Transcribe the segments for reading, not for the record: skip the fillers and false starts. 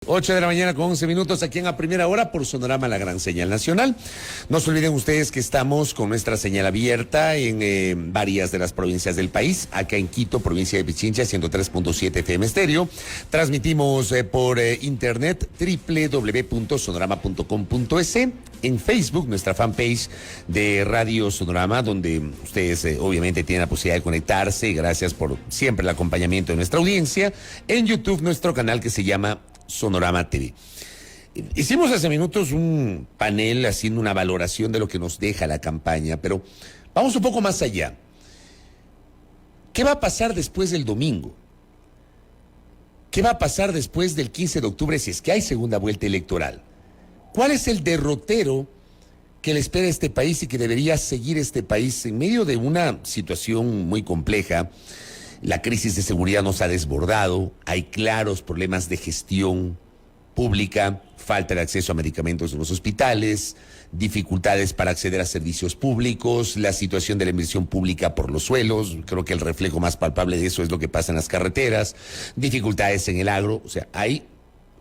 8 de la mañana con 11 minutos aquí en A Primera Hora por Sonorama, la gran señal nacional. No se olviden ustedes que estamos con nuestra señal abierta en varias de las provincias del país. Acá en Quito, provincia de Pichincha, 103.7 FM estéreo. Transmitimos por internet www.sonorama.com.es. En Facebook, nuestra fanpage de Radio Sonorama, donde ustedes obviamente tienen la posibilidad de conectarse. Gracias por siempre el acompañamiento de nuestra audiencia. En YouTube, nuestro canal que se llama Sonorama TV. Hicimos hace minutos un panel haciendo una valoración de lo que nos deja la campaña, pero vamos un poco más allá. ¿Qué va a pasar después del domingo? ¿Qué va a pasar después del 15 de octubre si es que hay segunda vuelta electoral? ¿Cuál es el derrotero que le espera a este país y que debería seguir este país en medio de una situación muy compleja? La crisis de seguridad nos ha desbordado, hay claros problemas de gestión pública, falta de acceso a medicamentos en los hospitales, dificultades para acceder a servicios públicos, la situación de la inversión pública por los suelos, creo que el reflejo más palpable de eso es lo que pasa en las carreteras, dificultades en el agro, o sea, hay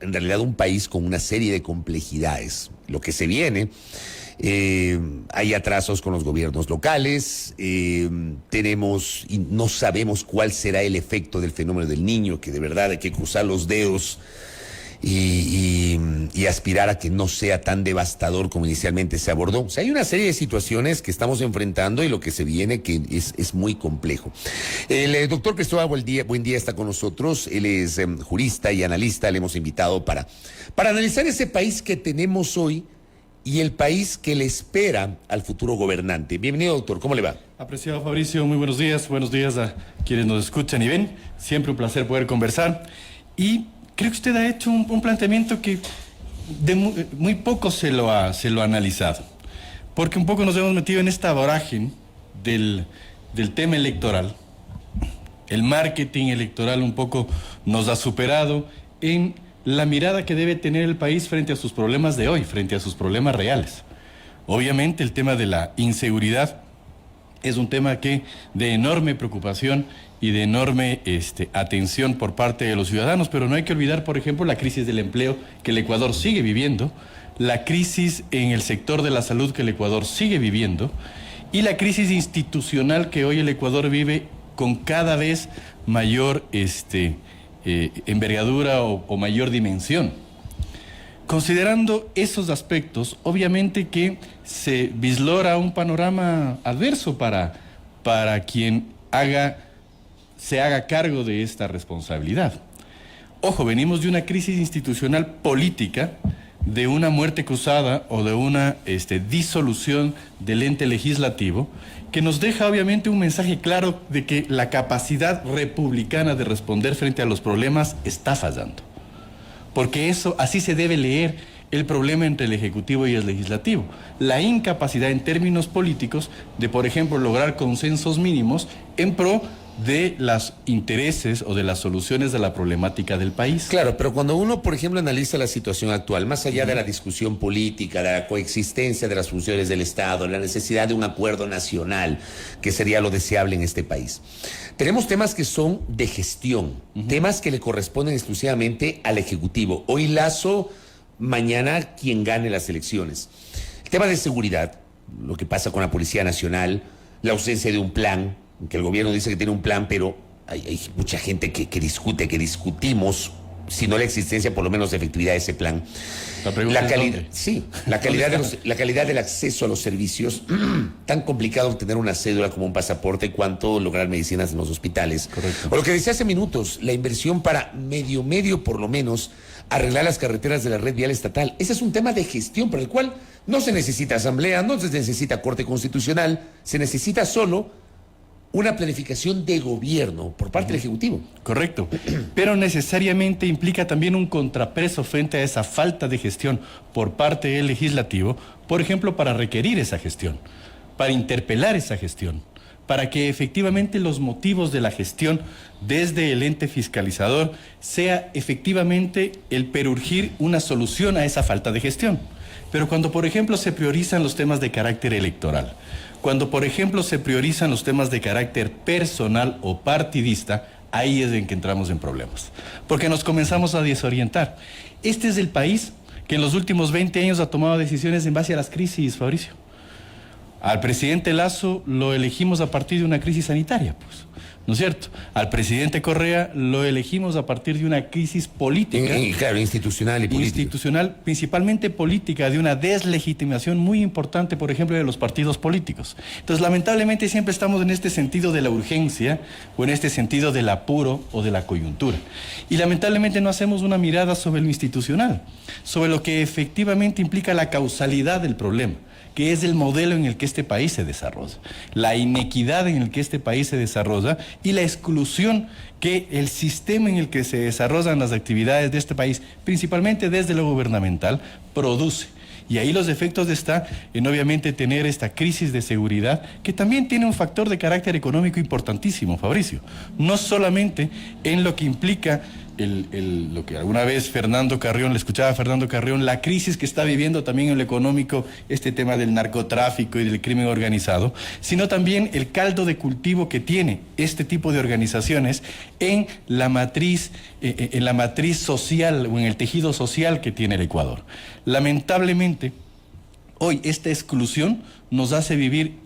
en realidad un país con una serie de complejidades. Lo que se viene... hay atrasos con los gobiernos locales, tenemos y no sabemos cuál será el efecto del fenómeno del Niño, que de verdad hay que cruzar los dedos y aspirar a que no sea tan devastador como inicialmente se abordó. O sea, hay una serie de situaciones que estamos enfrentando y lo que se viene que es muy complejo. El doctor Cristóbal Buendía está con nosotros, él es jurista y analista, le hemos invitado para analizar ese país que tenemos hoy y el país que le espera al futuro gobernante. Bienvenido, doctor, ¿cómo le va? Apreciado Fabricio, muy buenos días a quienes nos escuchan y ven, siempre un placer poder conversar. Y creo que usted ha hecho un planteamiento que de muy poco se lo ha analizado, porque un poco nos hemos metido en esta vorágine del tema electoral. El marketing electoral un poco nos ha superado en la mirada que debe tener el país frente a sus problemas de hoy, frente a sus problemas reales. Obviamente el tema de la inseguridad es un tema que de enorme preocupación y de enorme atención por parte de los ciudadanos, pero no hay que olvidar, por ejemplo, la crisis del empleo que el Ecuador sigue viviendo, la crisis en el sector de la salud que el Ecuador sigue viviendo y la crisis institucional que hoy el Ecuador vive con cada vez mayor envergadura o mayor dimensión. Considerando esos aspectos, obviamente que se vislumbra un panorama adverso para quien se haga cargo de esta responsabilidad. Ojo, venimos de una crisis institucional política, de una muerte cruzada o de una disolución del ente legislativo, que nos deja obviamente un mensaje claro de que la capacidad republicana de responder frente a los problemas está fallando. Porque así se debe leer el problema entre el Ejecutivo y el Legislativo. La incapacidad en términos políticos de, por ejemplo, lograr consensos mínimos en pro de los intereses o de las soluciones de la problemática del país. Claro, pero cuando uno, por ejemplo, analiza la situación actual, más allá de la discusión política, de la coexistencia de las funciones del Estado, la necesidad de un acuerdo nacional, que sería lo deseable en este país, tenemos temas que son de gestión, temas que le corresponden exclusivamente al Ejecutivo. Hoy Lazo, mañana quien gane las elecciones. El tema de seguridad, lo que pasa con la Policía Nacional, la ausencia de un plan, que el gobierno dice que tiene un plan, pero hay mucha gente que discutimos, si no la existencia, por lo menos la efectividad de ese plan. La calidad, sí, la calidad del acceso a los servicios, tan complicado obtener una cédula como un pasaporte, cuanto lograr medicinas en los hospitales. Correcto. O lo que decía hace minutos, la inversión para medio por lo menos arreglar las carreteras de la red vial estatal. Ese es un tema de gestión para el cual no se necesita asamblea, no se necesita corte constitucional, se necesita solo una planificación de gobierno por parte del Ejecutivo. Correcto, pero necesariamente implica también un contrapeso frente a esa falta de gestión por parte del Legislativo, por ejemplo, para requerir esa gestión, para interpelar esa gestión, para que efectivamente los motivos de la gestión desde el ente fiscalizador sea efectivamente el perurgir una solución a esa falta de gestión. Pero cuando, por ejemplo, se priorizan los temas de carácter electoral, cuando, por ejemplo, se priorizan los temas de carácter personal o partidista, ahí es en que entramos en problemas, porque nos comenzamos a desorientar. Este es el país que en los últimos 20 años ha tomado decisiones en base a las crisis, Fabricio. Al presidente Lasso lo elegimos a partir de una crisis sanitaria, pues, ¿no es cierto? Al presidente Correa lo elegimos a partir de una crisis política. Claro, institucional y política. Institucional, principalmente política, de una deslegitimación muy importante, por ejemplo, de los partidos políticos. Entonces, lamentablemente, siempre estamos en este sentido de la urgencia o en este sentido del apuro o de la coyuntura. Y lamentablemente no hacemos una mirada sobre lo institucional, sobre lo que efectivamente implica la causalidad del problema, que es el modelo en el que este país se desarrolla, la inequidad en el que este país se desarrolla y la exclusión que el sistema en el que se desarrollan las actividades de este país, principalmente desde lo gubernamental, produce. Y ahí los efectos está en obviamente tener esta crisis de seguridad, que también tiene un factor de carácter económico importantísimo, Fabricio. No solamente en lo que implica lo que alguna vez Fernando Carrión, le escuchaba a Fernando Carrión, la crisis que está viviendo también en lo económico, este tema del narcotráfico y del crimen organizado, sino también el caldo de cultivo que tiene este tipo de organizaciones en la matriz social o en el tejido social que tiene el Ecuador. Lamentablemente, hoy esta exclusión nos hace vivir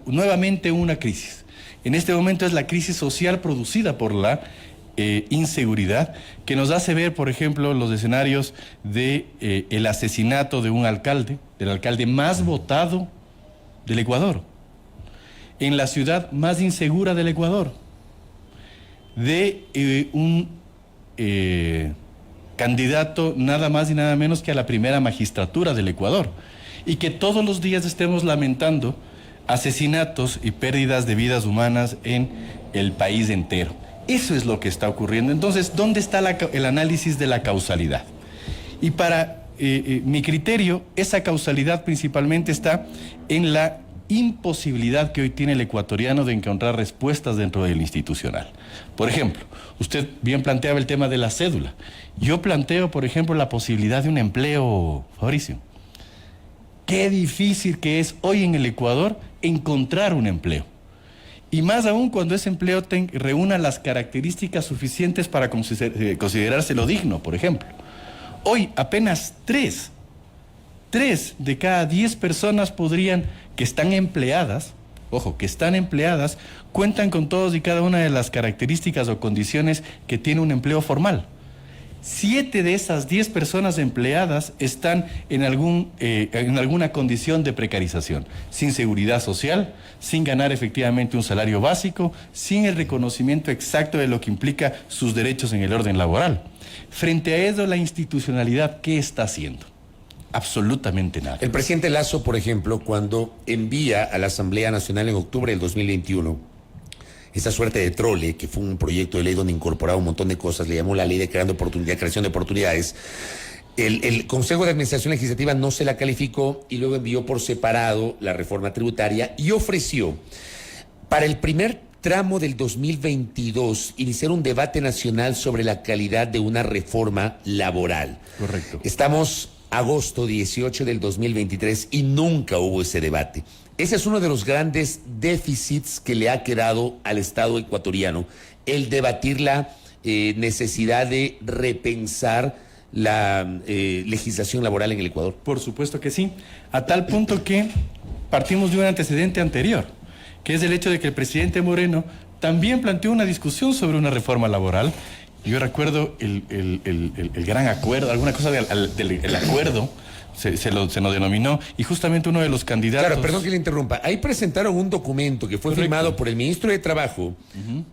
nuevamente una crisis. En este momento es la crisis social producida por la inseguridad, que nos hace ver, por ejemplo, los escenarios de el asesinato de un alcalde, del alcalde más votado del Ecuador, en la ciudad más insegura del Ecuador, de un candidato nada más y nada menos que a la primera magistratura del Ecuador, y que todos los días estemos lamentando asesinatos y pérdidas de vidas humanas en el país entero. Eso es lo que está ocurriendo. Entonces, ¿dónde está el análisis de la causalidad? Y para mi criterio, esa causalidad principalmente está en la imposibilidad que hoy tiene el ecuatoriano de encontrar respuestas dentro del institucional. Por ejemplo, usted bien planteaba el tema de la cédula. Yo planteo, por ejemplo, la posibilidad de un empleo, Fabricio. Qué difícil que es hoy en el Ecuador encontrar un empleo. Y más aún cuando ese empleo reúna las características suficientes para considerárselo digno, por ejemplo. Hoy apenas 3 de cada 10 personas que están empleadas, ojo, que están empleadas, cuentan con todos y cada una de las características o condiciones que tiene un empleo formal. 7 de esas 10 personas empleadas están en alguna condición de precarización, sin seguridad social, sin ganar efectivamente un salario básico, sin el reconocimiento exacto de lo que implica sus derechos en el orden laboral. Frente a eso, la institucionalidad, ¿qué está haciendo? Absolutamente nada. El presidente Lasso, por ejemplo, cuando envía a la Asamblea Nacional en octubre del 2021 esta suerte de trole, que fue un proyecto de ley donde incorporaba un montón de cosas, le llamó la ley de creación de oportunidades, el Consejo de Administración Legislativa no se la calificó y luego envió por separado la reforma tributaria y ofreció para el primer tramo del 2022 iniciar un debate nacional sobre la calidad de una reforma laboral. Correcto. Estamos agosto 18 del 2023 y nunca hubo ese debate. Ese es uno de los grandes déficits que le ha quedado al Estado ecuatoriano, el debatir la necesidad de repensar la legislación laboral en el Ecuador. Por supuesto que sí, a tal punto que partimos de un antecedente anterior, que es el hecho de que el presidente Moreno también planteó una discusión sobre una reforma laboral. Yo recuerdo el gran acuerdo, alguna cosa del acuerdo, se nos denominó, y justamente uno de los candidatos... Claro, perdón que le interrumpa. Ahí presentaron un documento que fue firmado por el ministro de Trabajo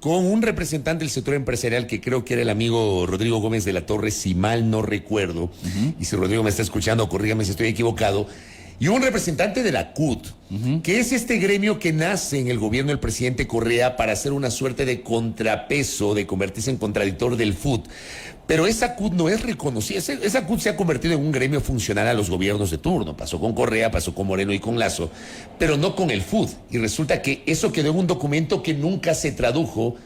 con un representante del sector empresarial que creo que era el amigo Rodrigo Gómez de la Torre, si mal no recuerdo, y si Rodrigo me está escuchando, corrígame si estoy equivocado, y un representante de la CUT, que es este gremio que nace en el gobierno del presidente Correa para hacer una suerte de contrapeso, de convertirse en contradictor del FUT. Pero esa CUT no es reconocida, esa CUT se ha convertido en un gremio funcional a los gobiernos de turno, pasó con Correa, pasó con Moreno y con Lasso, pero no con el FUT, y resulta que eso quedó en un documento que nunca se tradujo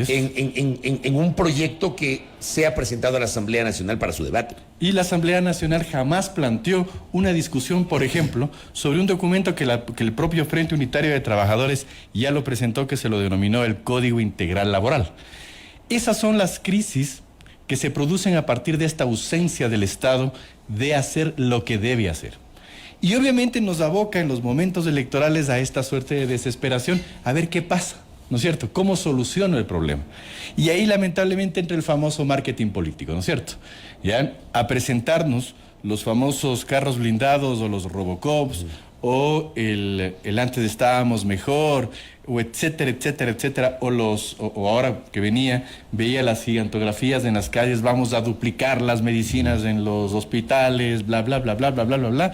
en un proyecto que sea presentado a la Asamblea Nacional para su debate. Y la Asamblea Nacional jamás planteó una discusión, por ejemplo, sobre un documento que el propio Frente Unitario de Trabajadores ya lo presentó, que se lo denominó el Código Integral Laboral. Esas son las crisis que se producen a partir de esta ausencia del Estado de hacer lo que debe hacer. Y obviamente nos aboca en los momentos electorales a esta suerte de desesperación, a ver qué pasa, ¿no es cierto? ¿Cómo soluciono el problema? Y ahí lamentablemente entra el famoso marketing político, ¿no es cierto? ¿Ya? A presentarnos los famosos carros blindados o los Robocops, o el antes estábamos mejor, o etcétera, etcétera, etcétera, o ahora que veía las gigantografías en las calles, vamos a duplicar las medicinas en los hospitales, bla, bla, bla, bla, bla, bla, bla, bla,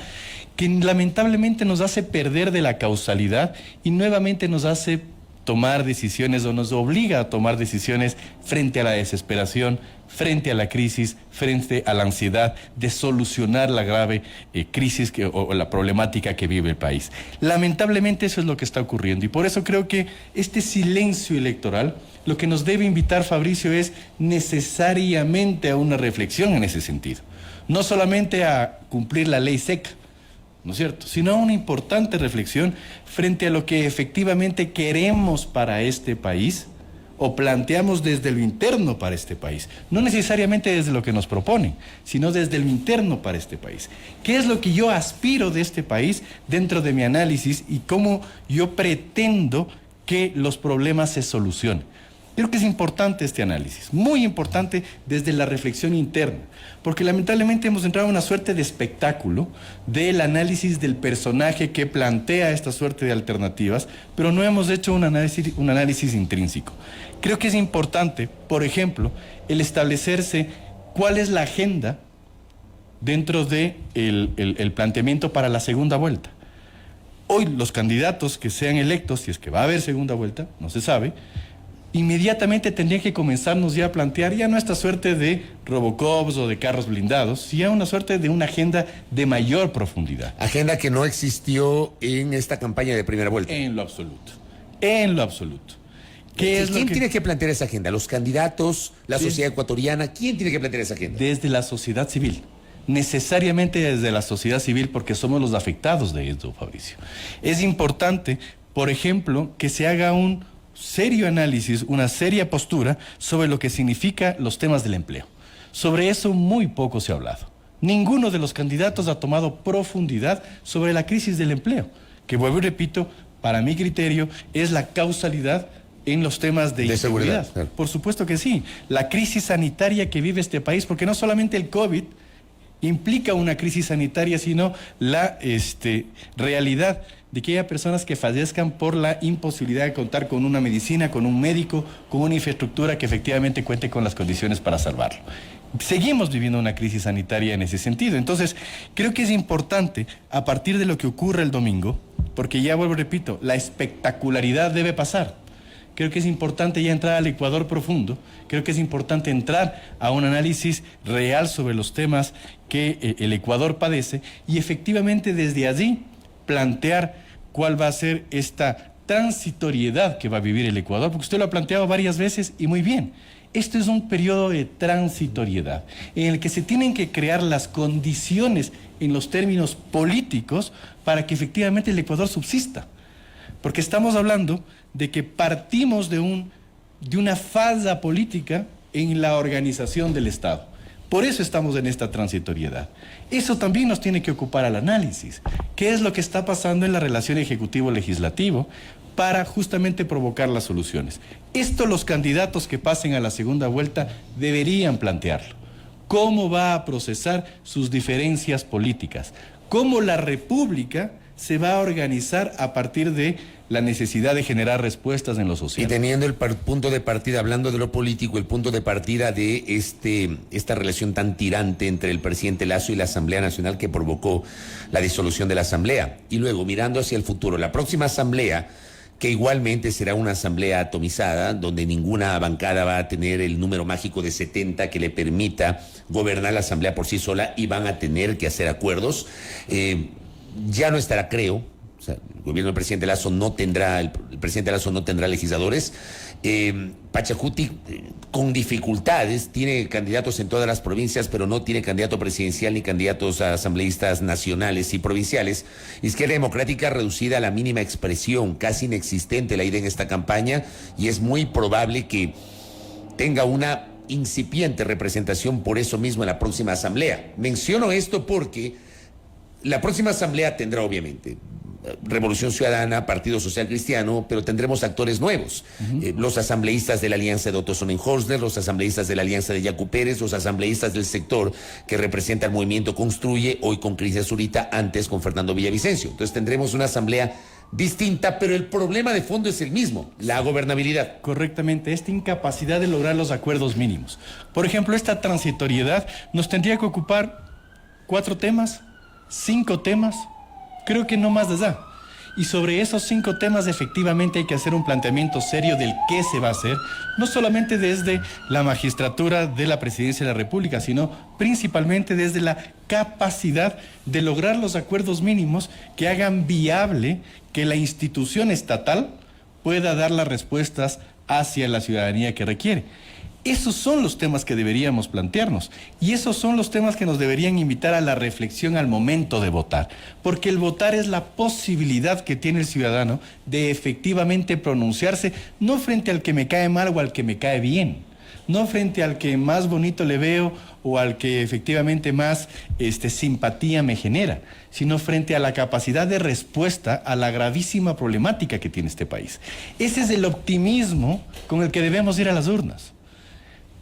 que lamentablemente nos hace perder de la causalidad y nuevamente nos hace tomar decisiones o nos obliga a tomar decisiones frente a la desesperación, frente a la crisis, frente a la ansiedad de solucionar la grave crisis o la problemática que vive el país. Lamentablemente eso es lo que está ocurriendo y por eso creo que este silencio electoral lo que nos debe invitar, Fabricio, es necesariamente a una reflexión en ese sentido. No solamente a cumplir la ley seca, ¿no es cierto?, sino a una importante reflexión frente a lo que efectivamente queremos para este país o planteamos desde lo interno para este país. No necesariamente desde lo que nos proponen, sino desde lo interno para este país. ¿Qué es lo que yo aspiro de este país dentro de mi análisis y cómo yo pretendo que los problemas se solucionen? Creo que es importante este análisis, muy importante desde la reflexión interna, porque lamentablemente hemos entrado en una suerte de espectáculo del análisis del personaje que plantea esta suerte de alternativas, pero no hemos hecho un análisis intrínseco. Creo que es importante, por ejemplo, el establecerse cuál es la agenda dentro de el planteamiento para la segunda vuelta. Hoy los candidatos que sean electos, si es que va a haber segunda vuelta, no se sabe, inmediatamente tendrían que comenzarnos ya a plantear ya no esta suerte de Robocops o de carros blindados, sino una suerte de una agenda de mayor profundidad. Agenda que no existió en esta campaña de primera vuelta. En lo absoluto. En lo absoluto. ¿Quién tiene que plantear esa agenda? ¿Los candidatos? ¿La sociedad ecuatoriana? ¿Quién tiene que plantear esa agenda? Desde la sociedad civil. Necesariamente desde la sociedad civil, porque somos los afectados de esto, Fabricio. Es importante, por ejemplo, que se haga un serio análisis, una seria postura sobre lo que significa los temas del empleo. Sobre eso muy poco se ha hablado. Ninguno de los candidatos ha tomado profundidad sobre la crisis del empleo, que vuelvo y repito, para mi criterio, es la causalidad en los temas de seguridad. Claro. Por supuesto que sí. La crisis sanitaria que vive este país, porque no solamente el COVID implica una crisis sanitaria, sino la realidad de que haya personas que fallezcan por la imposibilidad de contar con una medicina, con un médico, con una infraestructura que efectivamente cuente con las condiciones para salvarlo. Seguimos viviendo una crisis sanitaria en ese sentido. Entonces, creo que es importante, a partir de lo que ocurre el domingo, porque ya vuelvo y repito, la espectacularidad debe pasar. Creo que es importante ya entrar al Ecuador profundo, creo que es importante entrar a un análisis real sobre los temas que el Ecuador padece y efectivamente desde allí plantear cuál va a ser esta transitoriedad que va a vivir el Ecuador, porque usted lo ha planteado varias veces y muy bien. Esto es un periodo de transitoriedad en el que se tienen que crear las condiciones en los términos políticos para que efectivamente el Ecuador subsista. Porque estamos hablando de que partimos de una falla política en la organización del Estado. Por eso estamos en esta transitoriedad. Eso también nos tiene que ocupar al análisis. ¿Qué es lo que está pasando en la relación ejecutivo-legislativo para justamente provocar las soluciones? Esto los candidatos que pasen a la segunda vuelta deberían plantearlo. ¿Cómo va a procesar sus diferencias políticas? ¿Cómo la República se va a organizar a partir de la necesidad de generar respuestas en lo social? Y teniendo el punto de partida, hablando de lo político, el punto de partida de esta relación tan tirante entre el presidente Lasso y la Asamblea Nacional que provocó la disolución de la Asamblea. Y luego, mirando hacia el futuro, la próxima Asamblea, que igualmente será una asamblea atomizada, donde ninguna bancada va a tener el número mágico de 70 que le permita gobernar la asamblea por sí sola y van a tener que hacer acuerdos. Ya no estará, creo, o sea, el gobierno del presidente Lasso no tendrá, el presidente Lasso no tendrá legisladores. Pachacuti, con dificultades, tiene candidatos en todas las provincias, pero no tiene candidato presidencial ni candidatos a asambleístas nacionales y provinciales. Izquierda Democrática reducida a la mínima expresión, casi inexistente la idea en esta campaña, y es muy probable que tenga una incipiente representación por eso mismo en la próxima asamblea. Menciono esto porque la próxima asamblea tendrá obviamente Revolución Ciudadana, Partido Social Cristiano, pero tendremos actores nuevos. Los asambleístas de la Alianza de Otto Sonnenholzner, los asambleístas de la Alianza de Yacu Pérez, los asambleístas del sector que representa el movimiento Construye, hoy con Cris Zurita, antes con Fernando Villavicencio. Entonces tendremos una asamblea distinta, pero el problema de fondo es el mismo, la gobernabilidad. Correctamente, esta incapacidad de lograr los acuerdos mínimos. Por ejemplo, esta transitoriedad nos tendría que ocupar 4 temas, 5 temas, creo que no más de allá. Y sobre esos 5 temas efectivamente hay que hacer un planteamiento serio del qué se va a hacer, no solamente desde la magistratura de la Presidencia de la República, sino principalmente desde la capacidad de lograr los acuerdos mínimos que hagan viable que la institución estatal pueda dar las respuestas hacia la ciudadanía que requiere. Esos son los temas que deberíamos plantearnos y esos son los temas que nos deberían invitar a la reflexión al momento de votar, porque el votar es la posibilidad que tiene el ciudadano de efectivamente pronunciarse, no frente al que me cae mal o al que me cae bien, no frente al que más bonito le veo o al que efectivamente más simpatía me genera, sino frente a la capacidad de respuesta a la gravísima problemática que tiene este país. Ese es el optimismo con el que debemos ir a las urnas,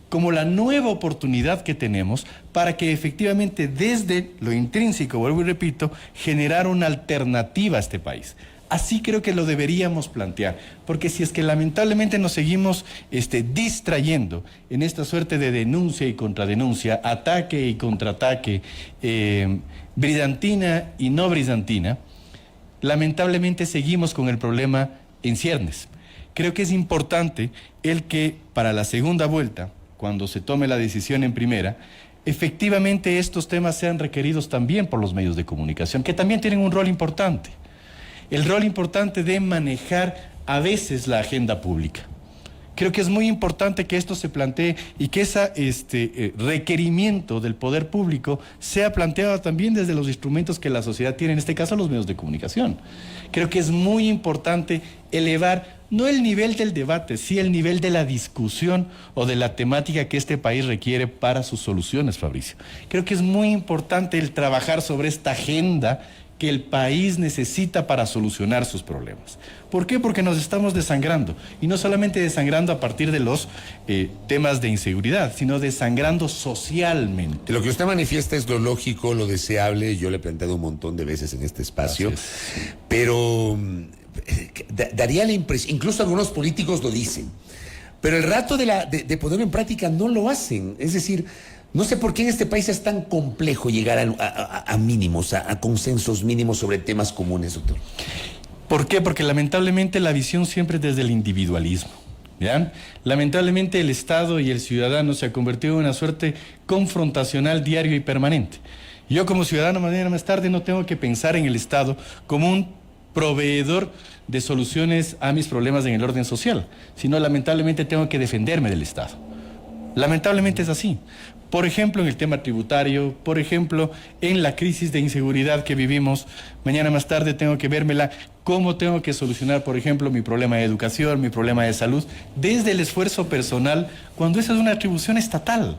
como la nueva oportunidad que tenemos para que efectivamente desde lo intrínseco, vuelvo y repito, generar una alternativa a este país. Así creo que lo deberíamos plantear, porque si es que lamentablemente nos seguimos distrayendo en esta suerte de denuncia y contradenuncia, ataque y contraataque, brillantina y no brillantina, lamentablemente seguimos con el problema en ciernes. Creo que es importante el que para la segunda vuelta, cuando se tome la decisión en primera, efectivamente estos temas sean requeridos también por los medios de comunicación, que también tienen un rol importante. El rol importante de manejar a veces la agenda pública. Creo que es muy importante que esto se plantee y que ese requerimiento del poder público sea planteado también desde los instrumentos que la sociedad tiene, en este caso los medios de comunicación. Creo que es muy importante elevar no el nivel del debate, sí el nivel de la discusión o de la temática que este país requiere para sus soluciones, Fabricio. Creo que es muy importante el trabajar sobre esta agenda que el país necesita para solucionar sus problemas. ¿Por qué? Porque nos estamos desangrando, y no solamente desangrando a partir de los temas de inseguridad, sino desangrando socialmente. Lo que usted manifiesta es lo lógico, lo deseable, yo le he planteado un montón de veces en este espacio, pero daría la impresión, incluso algunos políticos lo dicen, pero el rato de ponerlo en práctica no lo hacen, es decir, no sé por qué en este país es tan complejo llegar a mínimos, a consensos mínimos sobre temas comunes, doctor. ¿Por qué? Porque lamentablemente la visión siempre es desde el individualismo. ¿Ya? Lamentablemente el Estado y el ciudadano se ha convertido en una suerte confrontacional diario y permanente. Yo como ciudadano mañana más tarde no tengo que pensar en el Estado como un proveedor de soluciones a mis problemas en el orden social, sino lamentablemente tengo que defenderme del Estado. Lamentablemente es así. Por ejemplo, en el tema tributario, por ejemplo, en la crisis de inseguridad que vivimos, mañana más tarde tengo que vérmela cómo tengo que solucionar, por ejemplo, mi problema de educación, mi problema de salud, desde el esfuerzo personal, cuando esa es una atribución estatal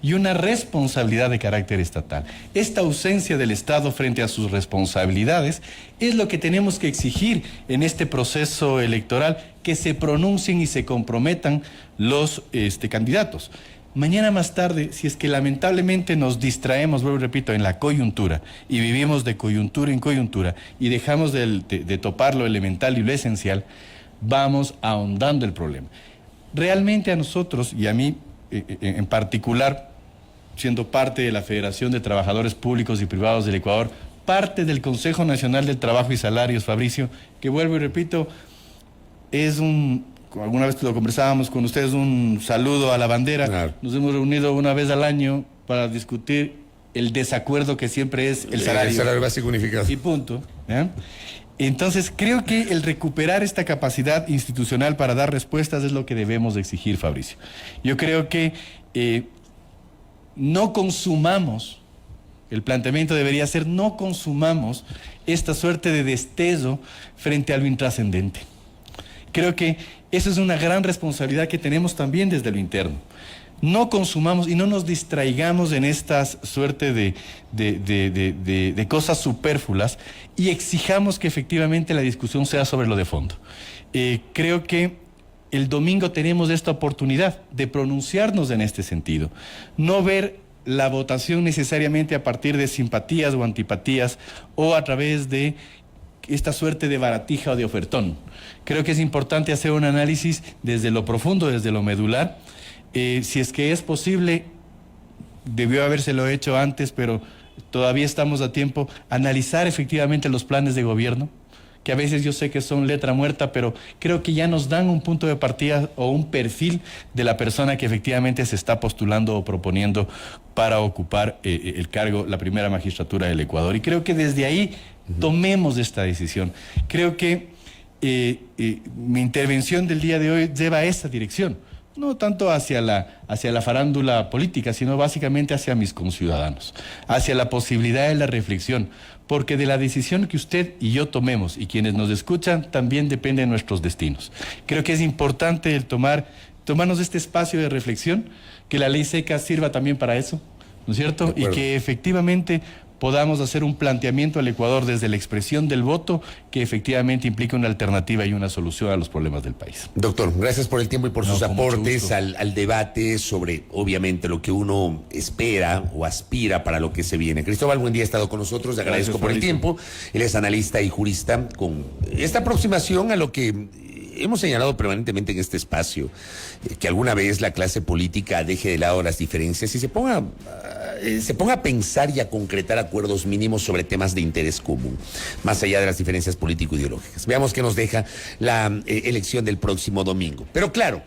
y una responsabilidad de carácter estatal. Esta ausencia del Estado frente a sus responsabilidades es lo que tenemos que exigir en este proceso electoral, que se pronuncien y se comprometan los candidatos. Mañana más tarde, si es que lamentablemente nos distraemos, vuelvo y repito, en la coyuntura y vivimos de coyuntura en coyuntura y dejamos de topar lo elemental y lo esencial, vamos ahondando el problema. Realmente a nosotros, y a mí en particular, siendo parte de la Federación de Trabajadores Públicos y Privados del Ecuador, parte del Consejo Nacional del Trabajo y Salarios, Fabricio, que vuelvo y repito, es alguna vez lo conversábamos con ustedes, un saludo a la bandera. Claro. Nos hemos reunido una vez al año para discutir el desacuerdo que siempre es el salario. El salario básico unificado. Y punto. ¿Ya? Entonces, creo que el recuperar esta capacidad institucional para dar respuestas es lo que debemos de exigir, Fabricio. Yo creo que no consumamos, el planteamiento debería ser no consumamos esta suerte de destello frente a lo intrascendente. Creo que Esa es una gran responsabilidad que tenemos también desde lo interno. No consumamos y no nos distraigamos en esta suerte de cosas superfluas y exijamos que efectivamente la discusión sea sobre lo de fondo. Creo que el domingo tenemos esta oportunidad de pronunciarnos en este sentido. No ver la votación necesariamente a partir de simpatías o antipatías o a través de esta suerte de baratija o de ofertón. Creo que es importante hacer un análisis desde lo profundo, desde lo medular. Si es que es posible, debió habérselo hecho antes, pero todavía estamos a tiempo, analizar efectivamente los planes de gobierno, que a veces yo sé que son letra muerta, pero creo que ya nos dan un punto de partida o un perfil de la persona que efectivamente se está postulando o proponiendo para ocupar el cargo, la primera magistratura del Ecuador. Y creo que desde ahí tomemos esta decisión. Creo que mi intervención del día de hoy lleva a esa dirección. No tanto hacia la farándula política, sino básicamente hacia mis conciudadanos, hacia la posibilidad de la reflexión, porque de la decisión que usted y yo tomemos y quienes nos escuchan también dependen nuestros destinos. Creo que es importante el tomarnos este espacio de reflexión, que la ley seca sirva también para eso, ¿no es cierto? Y que efectivamente podamos hacer un planteamiento al Ecuador desde la expresión del voto que efectivamente implica una alternativa y una solución a los problemas del país. Doctor, gracias por el tiempo y por sus aportes al debate sobre, obviamente, lo que uno espera o aspira para lo que se viene. Cristóbal, buen día, ha estado con nosotros, le agradezco por el tiempo. Él es analista y jurista con esta aproximación a lo que hemos señalado permanentemente en este espacio, que alguna vez la clase política deje de lado las diferencias y se ponga a pensar y a concretar acuerdos mínimos sobre temas de interés común, más allá de las diferencias político-ideológicas. Veamos qué nos deja la elección del próximo domingo. Pero claro,